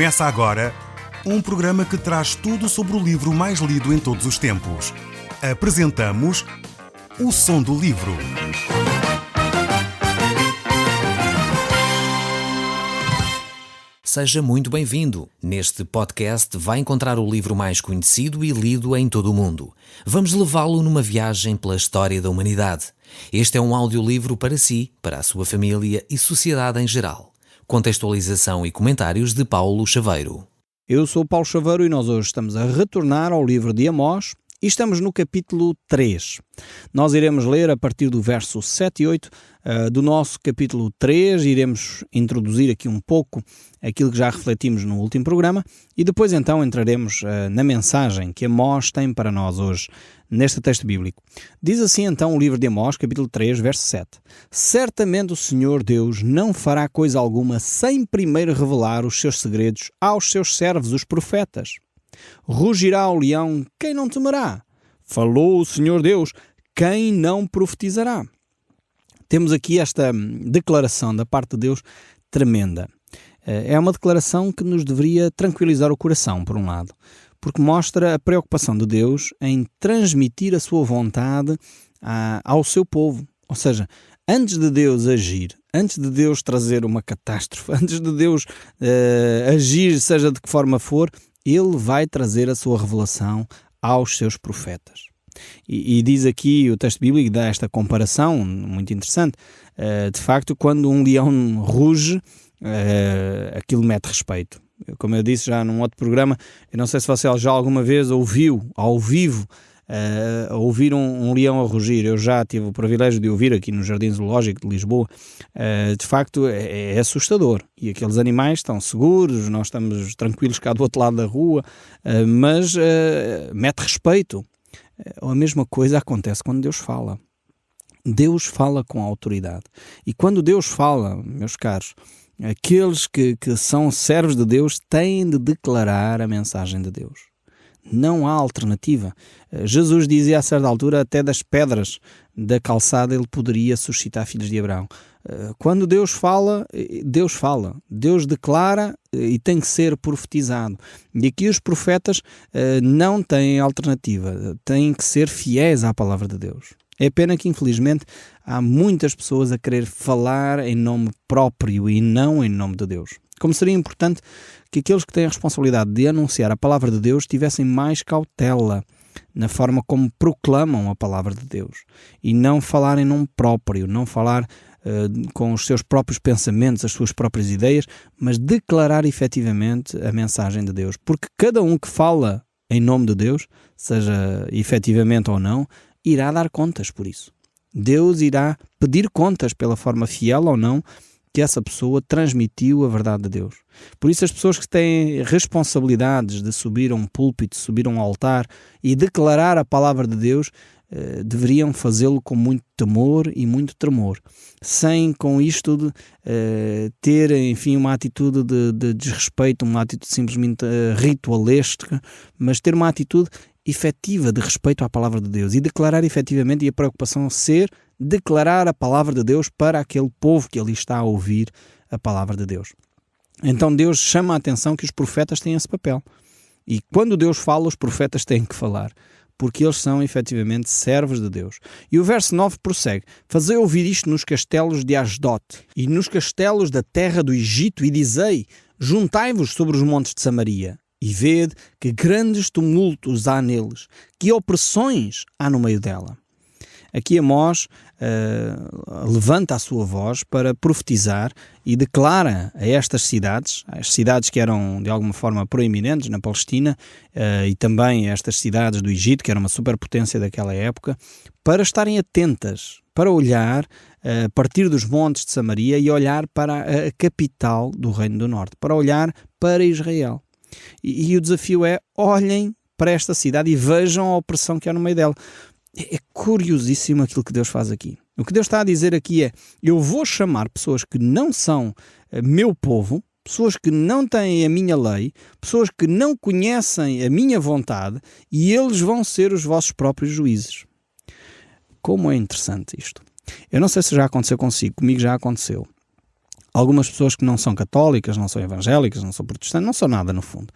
Começa agora um programa que traz tudo sobre o livro mais lido em todos os tempos. Apresentamos O Som do Livro. Seja muito bem-vindo. Neste podcast vai encontrar o livro mais conhecido e lido em todo o mundo. Vamos levá-lo numa viagem pela história da humanidade. Este é um audiolivro para si, para a sua família e sociedade em geral. Contextualização e comentários de Paulo Chaveiro. Eu sou o Paulo Chaveiro e nós hoje estamos a retornar ao livro de Amós e estamos no capítulo 3. Nós iremos ler a partir do verso 7 e 8 do nosso capítulo 3, iremos introduzir aqui um pouco aquilo que já refletimos no último programa e depois então entraremos na mensagem que Amós tem para nós hoje neste texto bíblico. Diz assim então o livro de Amós, capítulo 3, verso 7. Certamente o Senhor Deus não fará coisa alguma sem primeiro revelar os seus segredos aos seus servos, os profetas. Rugirá o leão, quem não temerá? Falou o Senhor Deus, quem não profetizará? Temos aqui esta declaração da parte de Deus tremenda. É uma declaração que nos deveria tranquilizar o coração, por um lado, porque mostra a preocupação de Deus em transmitir a sua vontade ao seu povo. Ou seja, antes de Deus agir, antes de Deus trazer uma catástrofe, antes de Deus agir, seja de que forma for, Ele vai trazer a sua revelação aos seus profetas. E diz aqui o texto bíblico, dá esta comparação muito interessante. De facto, quando um leão ruge, aquilo mete respeito. Como eu disse já num outro programa, eu não sei se você já alguma vez ouviu ao vivo ouvir um leão a rugir. Eu já tive o privilégio de ouvir aqui no Jardim Zoológico de Lisboa. De facto é assustador e aqueles animais estão seguros, nós estamos tranquilos cá do outro lado da rua, mas mete respeito. A mesma coisa acontece quando Deus fala. Deus fala com autoridade. E quando Deus fala, meus caros, aqueles que são servos de Deus têm de declarar a mensagem de Deus. Não há alternativa. Jesus dizia a certa altura, até das pedras da calçada ele poderia suscitar filhos de Abraão. Quando Deus fala, Deus declara e tem que ser profetizado. E aqui os profetas não têm alternativa, têm que ser fiéis à palavra de Deus. É pena que, infelizmente, há muitas pessoas a querer falar em nome próprio e não em nome de Deus. Como seria importante que aqueles que têm a responsabilidade de anunciar a palavra de Deus tivessem mais cautela na forma como proclamam a palavra de Deus e não falar em nome próprio, não falar com os seus próprios pensamentos, as suas próprias ideias, mas declarar efetivamente a mensagem de Deus. Porque cada um que fala em nome de Deus, seja efetivamente ou não, irá dar contas por isso. Deus irá pedir contas pela forma fiel ou não que essa pessoa transmitiu a verdade de Deus. Por isso as pessoas que têm responsabilidades de subir a um púlpito, subir a um altar e declarar a palavra de Deus, deveriam fazê-lo com muito temor e muito tremor, sem com isto ter, enfim, uma atitude de desrespeito, uma atitude simplesmente ritualesca, mas ter uma atitude efetiva de respeito à palavra de Deus e declarar efetivamente, e a preocupação ser declarar a palavra de Deus para aquele povo que ali está a ouvir a palavra de Deus. Então Deus chama a atenção que os profetas têm esse papel. E quando Deus fala, os profetas têm que falar, porque eles são efetivamente servos de Deus. E o verso 9 prossegue: Fazei ouvir isto nos castelos de Asdod e nos castelos da terra do Egito, e dizei: Juntai-vos sobre os montes de Samaria, e vede que grandes tumultos há neles, que opressões há no meio dela. Aqui Amós levanta a sua voz para profetizar e declara a estas cidades, as cidades que eram de alguma forma proeminentes na Palestina e também estas cidades do Egito, que era uma superpotência daquela época, para estarem atentas, para olhar a partir dos montes de Samaria e olhar para a capital do Reino do Norte, para olhar para Israel. E o desafio é: olhem para esta cidade e vejam a opressão que há no meio dela. É curiosíssimo aquilo que Deus faz aqui. O que Deus está a dizer aqui é: eu vou chamar pessoas que não são meu povo, pessoas que não têm a minha lei, pessoas que não conhecem a minha vontade, e eles vão ser os vossos próprios juízes. Como é interessante isto. Eu não sei se já aconteceu consigo, comigo já aconteceu. Algumas pessoas que não são católicas, não são evangélicas, não são protestantes, não são nada no fundo.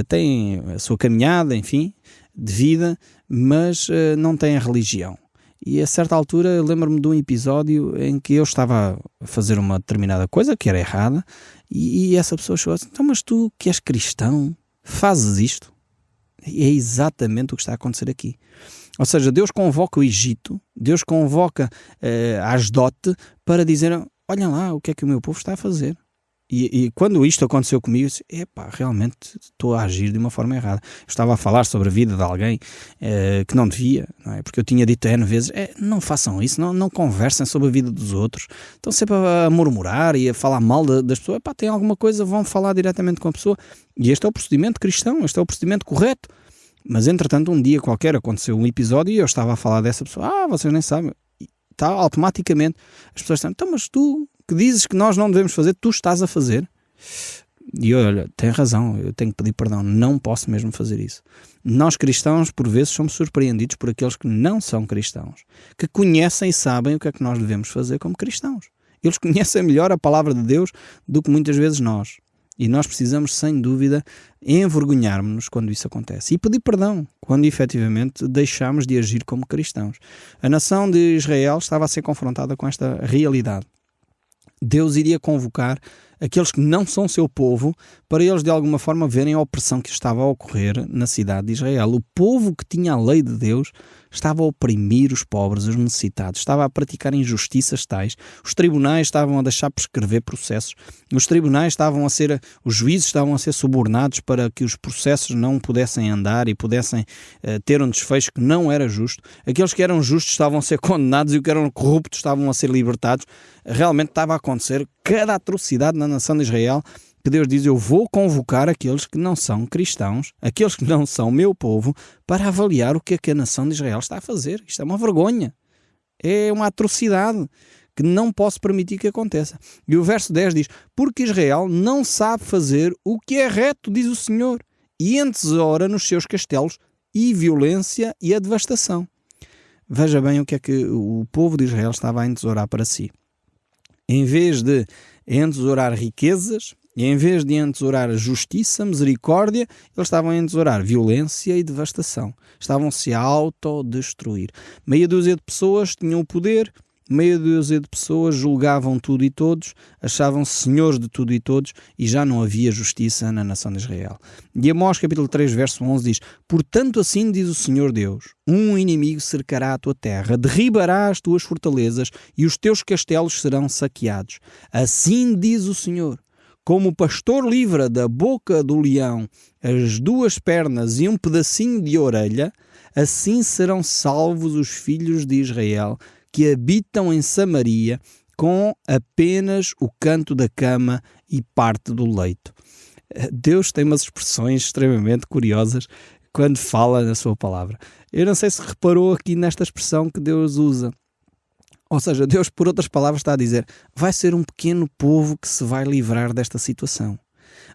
Têm a sua caminhada, enfim, de vida, mas não têm a religião. E a certa altura eu lembro-me de um episódio em que eu estava a fazer uma determinada coisa que era errada e essa pessoa chegou assim: então, mas tu que és cristão, fazes isto? E é exatamente o que está a acontecer aqui. Ou seja, Deus convoca o Egito, Deus convoca Asdote para dizer: olhem lá o que é que o meu povo está a fazer. E quando isto aconteceu comigo, eu disse: epá, realmente estou a agir de uma forma errada. Eu estava a falar sobre a vida de alguém que não devia, não é? Porque eu tinha dito N vezes: não façam isso, não conversem sobre a vida dos outros. Estão sempre a murmurar e a falar mal das pessoas. Epá, tem alguma coisa, vão falar diretamente com a pessoa. E este é o procedimento cristão, este é o procedimento correto. Mas entretanto, um dia qualquer aconteceu um episódio e eu estava a falar dessa pessoa: vocês nem sabem. E tá, automaticamente as pessoas estão: então, mas tu que dizes que nós não devemos fazer, tu estás a fazer. E olha, tem razão, eu tenho que pedir perdão, não posso mesmo fazer isso. Nós cristãos, por vezes, somos surpreendidos por aqueles que não são cristãos, que conhecem e sabem o que é que nós devemos fazer como cristãos. Eles conhecem melhor a palavra de Deus do que muitas vezes nós. E nós precisamos, sem dúvida, envergonhar-nos quando isso acontece. E pedir perdão quando, efetivamente, deixamos de agir como cristãos. A nação de Israel estava a ser confrontada com esta realidade. Deus iria convocar aqueles que não são seu povo para eles de alguma forma verem a opressão que estava a ocorrer na cidade de Israel. O povo que tinha a lei de Deus estava a oprimir os pobres, os necessitados, estava a praticar injustiças tais. Os tribunais estavam a deixar prescrever processos. Os juízes estavam a ser subornados para que os processos não pudessem andar e pudessem ter um desfecho que não era justo. Aqueles que eram justos estavam a ser condenados e os que eram corruptos estavam a ser libertados. Realmente estava a acontecer cada atrocidade na nação de Israel, que Deus diz: eu vou convocar aqueles que não são cristãos, aqueles que não são meu povo, para avaliar o que é que a nação de Israel está a fazer. Isto é uma vergonha, é uma atrocidade que não posso permitir que aconteça. E o verso 10 diz: porque Israel não sabe fazer o que é reto, diz o Senhor, e entesoura nos seus castelos e violência e a devastação. Veja bem o que é que o povo de Israel estava a entesourar para si. Em vez de entesourar riquezas, e em vez de entesourar justiça, misericórdia, eles estavam a entesourar violência e devastação. Estavam-se a autodestruir. Meia dúzia de pessoas tinham o poder, meia dúzia de pessoas julgavam tudo e todos, achavam-se senhores de tudo e todos e já não havia justiça na nação de Israel. E Amós capítulo 3, verso 11 diz: portanto assim diz o Senhor Deus, um inimigo cercará a tua terra, derribará as tuas fortalezas e os teus castelos serão saqueados. Assim diz o Senhor: como o pastor livra da boca do leão as duas pernas e um pedacinho de orelha, assim serão salvos os filhos de Israel que habitam em Samaria com apenas o canto da cama e parte do leito. Deus tem umas expressões extremamente curiosas quando fala na sua palavra. Eu não sei se reparou aqui nesta expressão que Deus usa. Ou seja, Deus, por outras palavras, está a dizer: vai ser um pequeno povo que se vai livrar desta situação.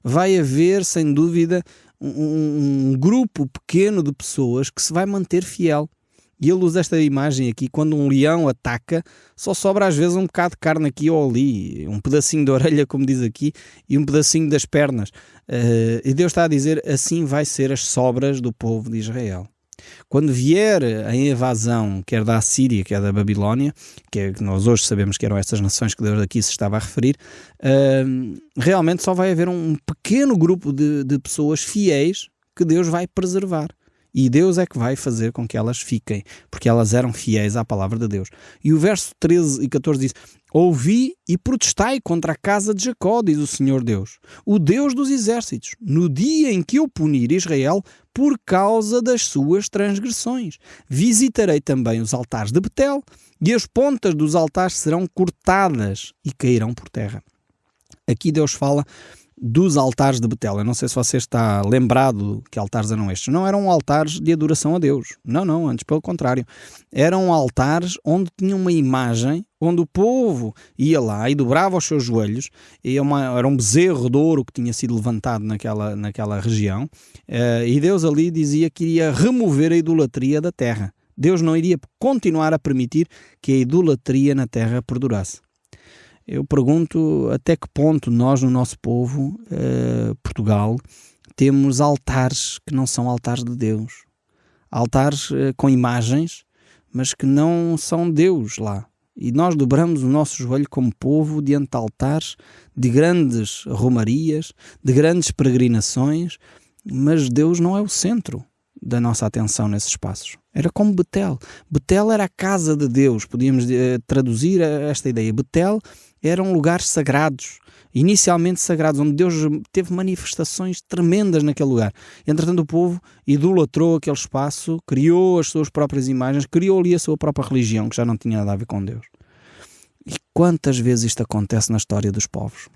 Vai haver, sem dúvida, um grupo pequeno de pessoas que se vai manter fiel. E ele usa esta imagem aqui: quando um leão ataca, só sobra às vezes um bocado de carne aqui ou ali, um pedacinho de orelha, como diz aqui, e um pedacinho das pernas. E Deus está a dizer: assim vai ser as sobras do povo de Israel. Quando vier a invasão, quer da Assíria, quer da Babilónia, que nós hoje sabemos que eram estas nações que Deus aqui se estava a referir, realmente só vai haver um pequeno grupo de pessoas fiéis que Deus vai preservar. E Deus é que vai fazer com que elas fiquem, porque elas eram fiéis à palavra de Deus. E o verso 13 e 14 diz: ouvi e protestai contra a casa de Jacó, diz o Senhor Deus, o Deus dos exércitos, no dia em que eu punir Israel por causa das suas transgressões. Visitarei também os altares de Betel, e as pontas dos altares serão cortadas e cairão por terra. Aqui Deus fala dos altares de Betel. Eu não sei se você está lembrado que altares eram estes. Não eram altares de adoração a Deus. Não, antes pelo contrário. Eram altares onde tinha uma imagem, onde o povo ia lá e dobrava os seus joelhos. Era um bezerro de ouro que tinha sido levantado naquela região. E Deus ali dizia que iria remover a idolatria da terra. Deus não iria continuar a permitir que a idolatria na terra perdurasse. Eu pergunto até que ponto nós, no nosso povo, Portugal, temos altares que não são altares de Deus. Altares com imagens, mas que não são Deus lá. E nós dobramos o nosso joelho como povo diante de altares, de grandes romarias, de grandes peregrinações, mas Deus não é o centro da nossa atenção nesses espaços. Era como Betel. Betel era a casa de Deus, podíamos traduzir esta ideia. Betel eram lugares sagrados, inicialmente sagrados, onde Deus teve manifestações tremendas naquele lugar. Entretanto, o povo idolatrou aquele espaço, criou as suas próprias imagens, criou ali a sua própria religião, que já não tinha nada a ver com Deus. E quantas vezes isto acontece na história dos povos?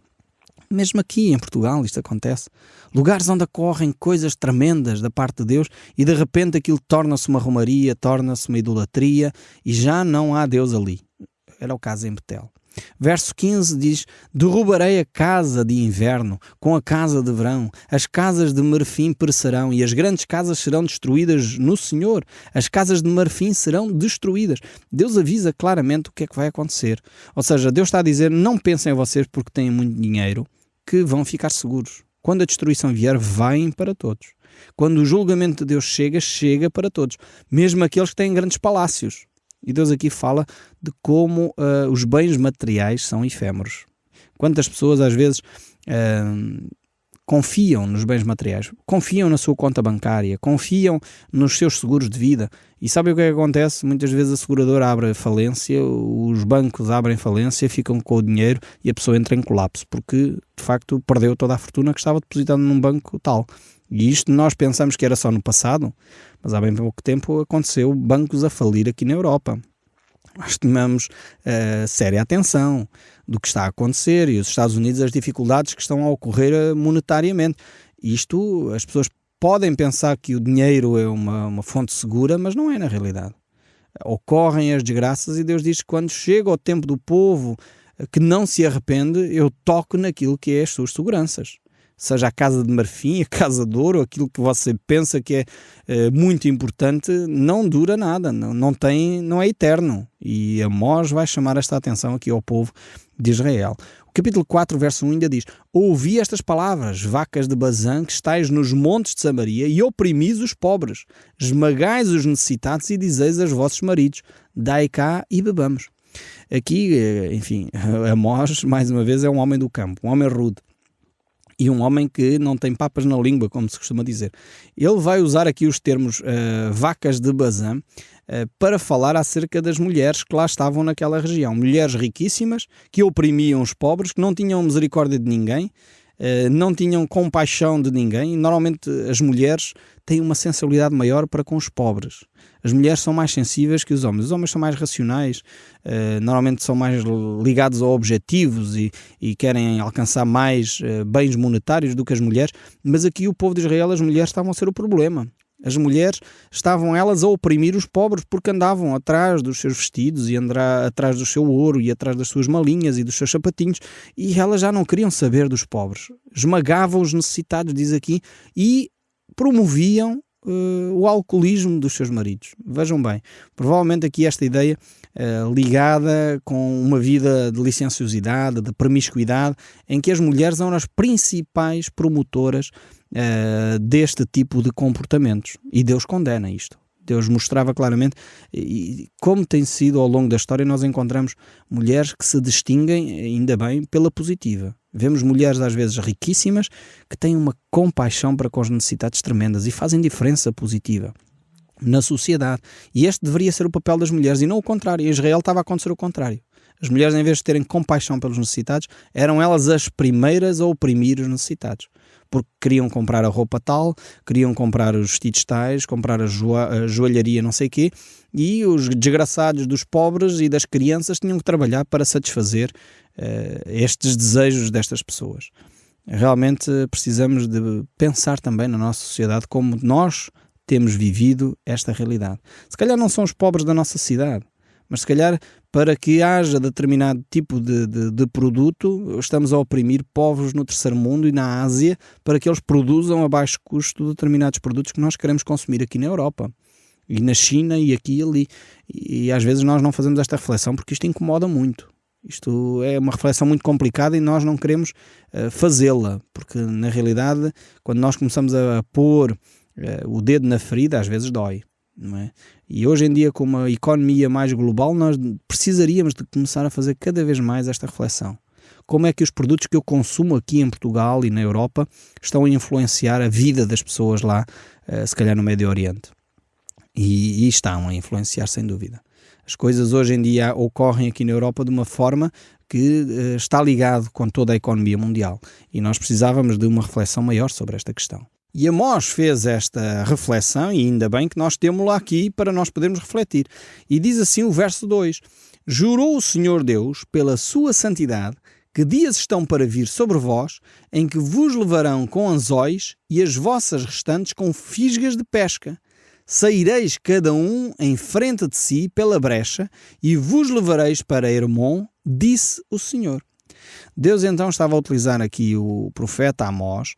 Mesmo aqui em Portugal isto acontece. Lugares onde ocorrem coisas tremendas da parte de Deus e de repente aquilo torna-se uma romaria, torna-se uma idolatria e já não há Deus ali. Era o caso em Betel. Verso 15 diz: derrubarei a casa de inverno com a casa de verão, as casas de marfim perecerão e as grandes casas serão destruídas no Senhor, as casas de marfim serão destruídas. Deus avisa claramente o que é que vai acontecer. Ou seja, Deus está a dizer: não pensem em vocês porque têm muito dinheiro que vão ficar seguros. Quando a destruição vier, vem para todos. Quando o julgamento de Deus chega, chega para todos, mesmo aqueles que têm grandes palácios. E Deus aqui fala de como os bens materiais são efêmeros. Quantas pessoas às vezes confiam nos bens materiais, confiam na sua conta bancária, confiam nos seus seguros de vida. E sabem o que é que acontece? Muitas vezes a seguradora abre falência, os bancos abrem falência, ficam com o dinheiro e a pessoa entra em colapso, porque de facto perdeu toda a fortuna que estava depositada num banco tal. E isto nós pensamos que era só no passado, mas há bem pouco tempo aconteceu bancos a falir aqui na Europa. Nós tomamos séria atenção do que está a acontecer e os Estados Unidos, as dificuldades que estão a ocorrer monetariamente. Isto, as pessoas podem pensar que o dinheiro é uma fonte segura, mas não é na realidade. Ocorrem as desgraças e Deus diz que quando chega o tempo do povo que não se arrepende, eu toco naquilo que é as suas seguranças. Seja a casa de marfim, a casa de ouro, aquilo que você pensa que é muito importante, não dura nada, não é eterno. E Amós vai chamar esta atenção aqui ao povo de Israel. O capítulo 4, verso 1 ainda diz: ouvi estas palavras, vacas de Bazã, que estáis nos montes de Samaria, e oprimis os pobres, esmagais os necessitados e dizeis aos vossos maridos: dai cá e bebamos. Aqui, enfim, Amós, mais uma vez, é um homem do campo, um homem rude. E um homem que não tem papas na língua, como se costuma dizer. Ele vai usar aqui os termos vacas de Bazã para falar acerca das mulheres que lá estavam naquela região. Mulheres riquíssimas, que oprimiam os pobres, que não tinham misericórdia de ninguém, não tinham compaixão de ninguém. Normalmente as mulheres têm uma sensibilidade maior para com os pobres. As mulheres são mais sensíveis que os homens são mais racionais, normalmente são mais ligados a objetivos e querem alcançar mais bens monetários do que as mulheres, mas aqui o povo de Israel, as mulheres estavam a ser o problema. As mulheres estavam elas a oprimir os pobres porque andavam atrás dos seus vestidos e atrás do seu ouro e atrás das suas malinhas e dos seus sapatinhos, e elas já não queriam saber dos pobres. Esmagavam os necessitados, diz aqui, e promoviam o alcoolismo dos seus maridos. Vejam bem, provavelmente aqui esta ideia ligada com uma vida de licenciosidade, de promiscuidade, em que as mulheres são as principais promotoras deste tipo de comportamentos. E Deus condena isto. Deus mostrava claramente, e como tem sido ao longo da história, nós encontramos mulheres que se distinguem, ainda bem, pela positiva. Vemos mulheres às vezes riquíssimas que têm uma compaixão para com as necessidades tremendas e fazem diferença positiva na sociedade. E este deveria ser o papel das mulheres e não o contrário. Em Israel estava a acontecer o contrário. As mulheres, em vez de terem compaixão pelos necessitados, eram elas as primeiras a oprimir os necessitados. Porque queriam comprar a roupa tal, queriam comprar os vestidos tais, comprar a joalharia não sei o quê, e os desgraçados dos pobres e das crianças tinham que trabalhar para satisfazer estes desejos destas pessoas. Realmente precisamos de pensar também na nossa sociedade como nós temos vivido esta realidade. Se calhar não são os pobres da nossa cidade, mas se calhar para que haja determinado tipo de produto, estamos a oprimir povos no terceiro mundo e na Ásia para que eles produzam a baixo custo determinados produtos que nós queremos consumir aqui na Europa. E na China e aqui e ali. E às vezes nós não fazemos esta reflexão porque isto incomoda muito. Isto é uma reflexão muito complicada e nós não queremos fazê-la, porque na realidade, quando nós começamos a pôr o dedo na ferida, às vezes dói, não é? E hoje em dia, com uma economia mais global, nós precisaríamos de começar a fazer cada vez mais esta reflexão. Como é que os produtos que eu consumo aqui em Portugal e na Europa estão a influenciar a vida das pessoas lá, se calhar no Médio Oriente? E estão a influenciar, sem dúvida. As coisas hoje em dia ocorrem aqui na Europa de uma forma que está ligado com toda a economia mundial. E nós precisávamos de uma reflexão maior sobre esta questão. E Amós fez esta reflexão, e ainda bem que nós temos-la aqui para nós podermos refletir. E diz assim o verso 2: Jurou o Senhor Deus pela sua santidade, que dias estão para vir sobre vós, em que vos levarão com anzóis e as vossas restantes com fisgas de pesca. Saireis cada um em frente de si pela brecha e vos levareis para Hermon, disse o Senhor. Deus então estava a utilizar aqui o profeta Amós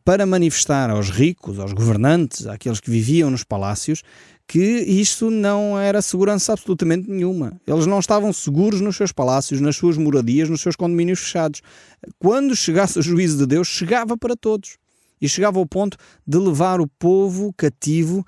para manifestar aos ricos, aos governantes, àqueles que viviam nos palácios, que isto não era segurança absolutamente nenhuma. Eles não estavam seguros nos seus palácios, nas suas moradias, nos seus condomínios fechados. Quando chegasse o juízo de Deus, chegava para todos. E chegava ao ponto de levar o povo cativo,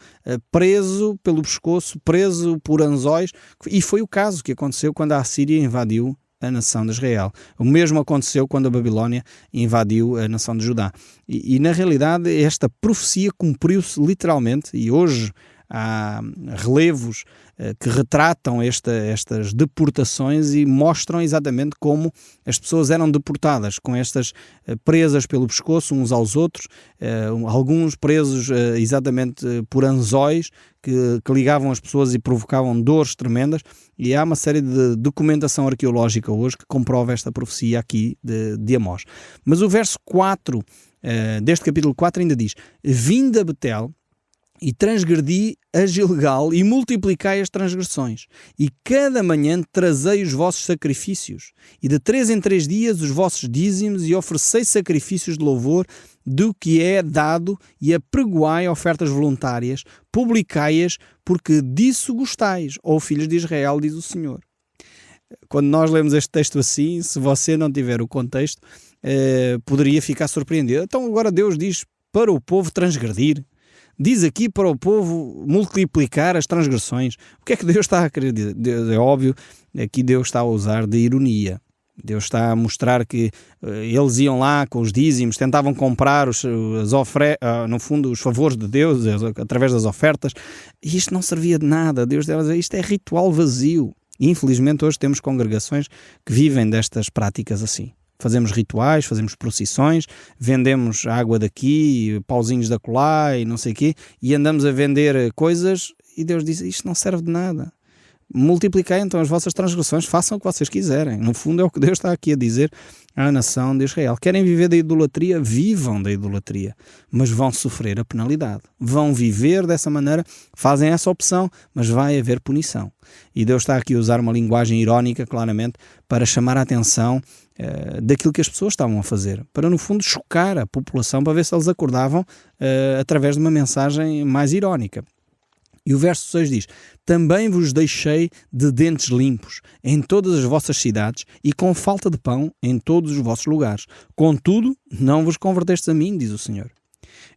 preso pelo pescoço, preso por anzóis. E foi o caso que aconteceu quando a Assíria invadiu a nação de Israel. O mesmo aconteceu quando a Babilónia invadiu a nação de Judá. E na realidade esta profecia cumpriu-se literalmente, e hoje há relevos que retratam estas deportações e mostram exatamente como as pessoas eram deportadas, com estas presas pelo pescoço uns aos outros, alguns presos exatamente por anzóis que ligavam as pessoas e provocavam dores tremendas, e há uma série de documentação arqueológica hoje que comprova esta profecia aqui de Amós. Mas o verso 4 deste capítulo 4 ainda diz: Vinde a Betel, e transgredi a Gilgal, e multiplicai as transgressões. E cada manhã trazei os vossos sacrifícios, e de 3 em 3 dias os vossos dízimos, e oferecei sacrifícios de louvor do que é dado, e apregoai ofertas voluntárias, publicai-as, porque disso gostais, ó filhos de Israel, diz o Senhor. Quando nós lemos este texto assim, se você não tiver o contexto, poderia ficar surpreendido. Então agora Deus diz para o povo transgredir. Diz aqui para o povo multiplicar as transgressões. O que é que Deus está a querer dizer? É óbvio, aqui Deus está a usar de ironia. Deus está a mostrar que eles iam lá com os dízimos, tentavam comprar no fundo, os favores de Deus através das ofertas, e isto não servia de nada. Deus deve dizer, isto é ritual vazio. E, infelizmente hoje temos congregações que vivem destas práticas assim. Fazemos rituais, fazemos procissões, vendemos água daqui, pauzinhos da acolá e não sei o quê, e andamos a vender coisas, e Deus diz, isto não serve de nada. Multiplicai então as vossas transgressões, façam o que vocês quiserem. No fundo é o que Deus está aqui a dizer à nação de Israel. Querem viver da idolatria? Vivam da idolatria, mas vão sofrer a penalidade. Vão viver dessa maneira, fazem essa opção, mas vai haver punição. E Deus está aqui a usar uma linguagem irónica, claramente, para chamar a atenção daquilo que as pessoas estavam a fazer, para no fundo chocar a população, para ver se eles acordavam através de uma mensagem mais irónica. E o verso 6 diz: Também vos deixei de dentes limpos em todas as vossas cidades e com falta de pão em todos os vossos lugares. Contudo, não vos convertestes a mim, diz o Senhor.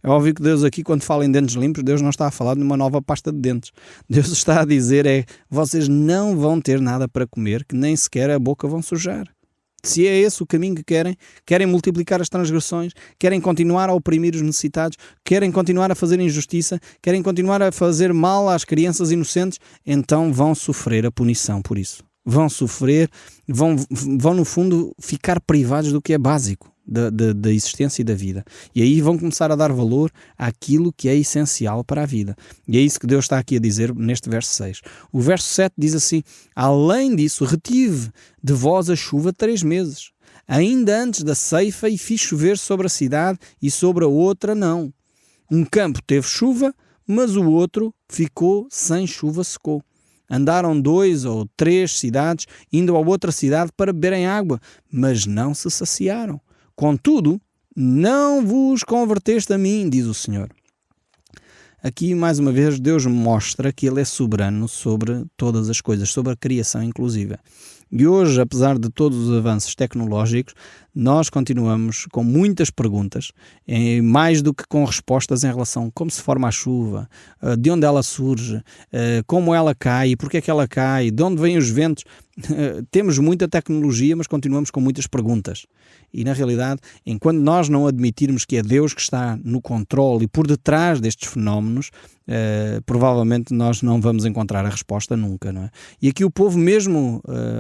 É óbvio que Deus aqui, quando fala em dentes limpos, Deus não está a falar de uma nova pasta de dentes. Deus está a dizer vocês não vão ter nada para comer, que nem sequer a boca vão sujar. Se é esse o caminho que querem multiplicar as transgressões, querem continuar a oprimir os necessitados, querem continuar a fazer injustiça, querem continuar a fazer mal às crianças inocentes, então vão sofrer a punição por isso. Vão sofrer, vão no fundo ficar privados do que é básico da existência e da vida. E aí vão começar a dar valor àquilo que é essencial para a vida. E é isso que Deus está aqui a dizer neste verso 6. O verso 7 diz assim: Além disso, retive de vós a chuva 3 meses, ainda antes da ceifa, e fiz chover sobre a cidade e sobre a outra não. Um campo teve chuva, mas o outro ficou sem chuva, secou. Andaram 2 ou 3 cidades, indo a outra cidade para beberem água, mas não se saciaram. Contudo, não vos converteste a mim, diz o Senhor. Aqui, mais uma vez, Deus mostra que Ele é soberano sobre todas as coisas, sobre a criação inclusive. E hoje, apesar de todos os avanços tecnológicos, nós continuamos com muitas perguntas, mais do que com respostas em relação a como se forma a chuva, de onde ela surge, como ela cai, porque é que ela cai, de onde vêm os ventos. Temos muita tecnologia, mas continuamos com muitas perguntas. E, na realidade, enquanto nós não admitirmos que é Deus que está no controle e por detrás destes fenómenos, provavelmente nós não vamos encontrar a resposta nunca, não é? E aqui o povo mesmo,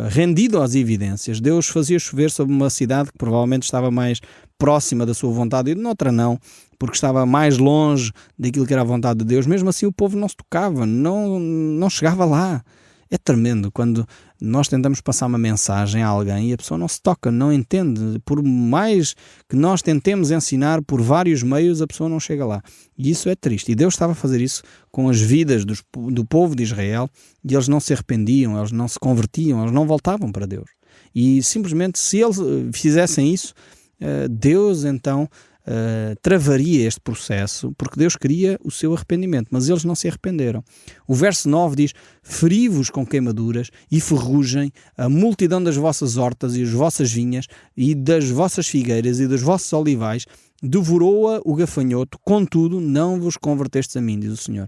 rendido às evidências, Deus fazia chover sobre uma cidade que provavelmente estava mais próxima da sua vontade e noutra não, porque estava mais longe daquilo que era a vontade de Deus. Mesmo assim o povo não se tocava, não chegava lá. É tremendo quando nós tentamos passar uma mensagem a alguém e a pessoa não se toca, não entende. Por mais que nós tentemos ensinar por vários meios, a pessoa não chega lá. E isso é triste. E Deus estava a fazer isso com as vidas do povo de Israel, e eles não se arrependiam, eles não se convertiam, eles não voltavam para Deus. E simplesmente, se eles fizessem isso, Deus então travaria este processo, porque Deus queria o seu arrependimento, mas eles não se arrependeram. O verso 9 diz: feri-vos com queimaduras e ferrugem a multidão das vossas hortas e as vossas vinhas e das vossas figueiras e dos vossos olivais, devorou-a o gafanhoto, contudo não vos convertestes a mim, diz o Senhor.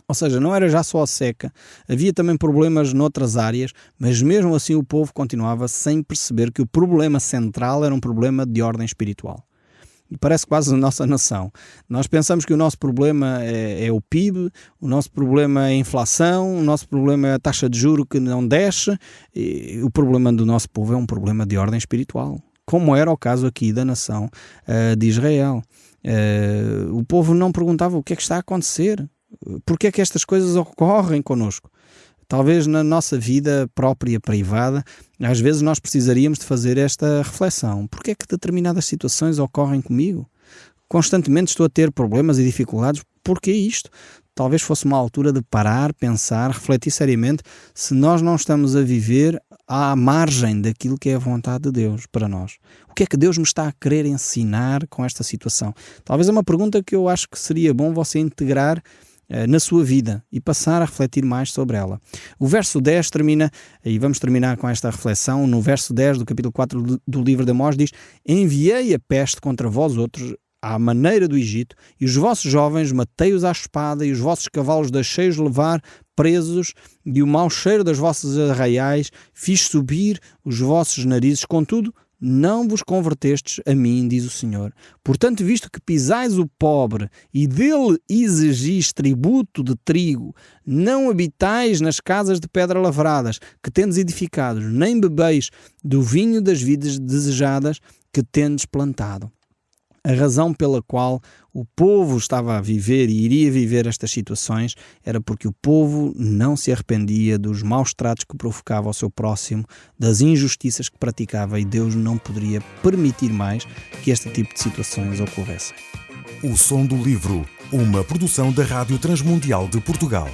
Ou seja, não era já só a seca, havia também problemas noutras áreas, mas mesmo assim o povo continuava sem perceber que o problema central era um problema de ordem espiritual. E parece quase a nossa nação. Nós pensamos que o nosso problema é o PIB, o nosso problema é a inflação, o nosso problema é a taxa de juro que não desce, e o problema do nosso povo é um problema de ordem espiritual, como era o caso aqui da nação de Israel. O povo não perguntava o que é que está a acontecer, porque é que estas coisas ocorrem connosco. Talvez na nossa vida própria, privada, às vezes nós precisaríamos de fazer esta reflexão. Porquê é que determinadas situações ocorrem comigo? Constantemente estou a ter problemas e dificuldades. Porquê isto? Talvez fosse uma altura de parar, pensar, refletir seriamente se nós não estamos a viver à margem daquilo que é a vontade de Deus para nós. O que é que Deus me está a querer ensinar com esta situação? Talvez é uma pergunta que eu acho que seria bom você integrar na sua vida e passar a refletir mais sobre ela. O verso 10 termina, e vamos terminar com esta reflexão, no verso 10 do capítulo 4 do livro de Amós diz: enviei a peste contra vós outros à maneira do Egito, e os vossos jovens matei-os à espada, e os vossos cavalos deixei-os levar presos, e o mau cheiro das vossas arraiais fiz subir os vossos narizes, contudo não vos convertestes a mim, diz o Senhor. Portanto, visto que pisais o pobre e dele exigis tributo de trigo, não habitais nas casas de pedra lavradas que tendes edificados, nem bebeis do vinho das vidas desejadas que tendes plantado. A razão pela qual o povo estava a viver e iria viver estas situações era porque o povo não se arrependia dos maus tratos que provocava ao seu próximo, das injustiças que praticava, e Deus não poderia permitir mais que este tipo de situações ocorressem. O Som do Livro, uma produção da Rádio Transmundial de Portugal.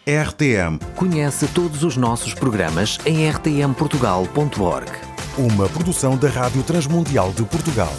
RTM. Conhece todos os nossos programas em rtmportugal.org. Uma produção da Rádio Transmundial de Portugal.